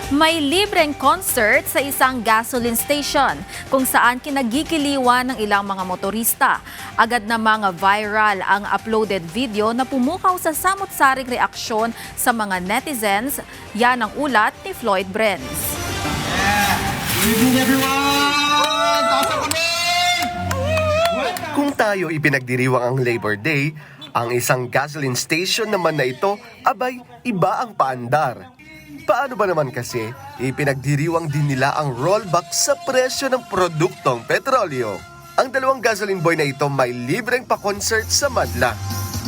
May libreng concert sa isang gasoline station kung saan kinagigiliwan ng ilang mga motorista. Agad na mga viral ang uploaded video na pumukaw sa samot-saring reaksyon sa mga netizens. Yan ang ulat ni Floyd Brenz. Good evening, everyone! Taas ang kami! Kung tayo ipinagdiriwang ang Labor Day, ang isang gasoline station naman na ito, abay, iba ang paandar. Paano ba naman kasi, ipinagdiriwang din nila ang rollback sa presyo ng produktong petrolyo. Ang dalawang gasoline boy na ito may libreng pa-concert sa Madla.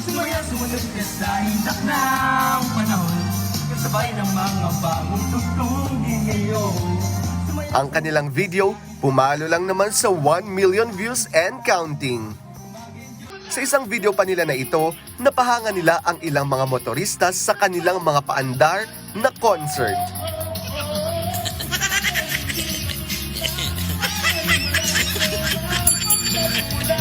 Sumaya sumunod ka sa hindak ng panahon, kasabay ng mga bagong tugtog din ngayon. Ang kanilang video, pumalo lang naman sa 1 million views and counting. Sa isang video pa nila na ito, napahanga nila ang ilang mga motorista sa kanilang mga paandar na concert.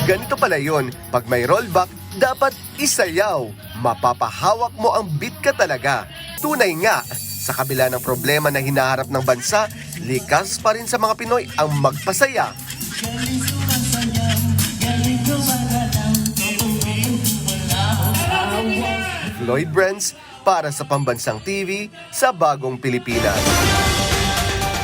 Ganito pala yun, pag may rollback, dapat isayaw. Mapapahawak mo ang beat ka talaga. Tunay nga, sa kabila ng problema na hinaharap ng bansa, likas pa rin sa mga Pinoy ang magpasaya. Floyd Brenz para sa Pambansang TV sa Bagong Pilipinas.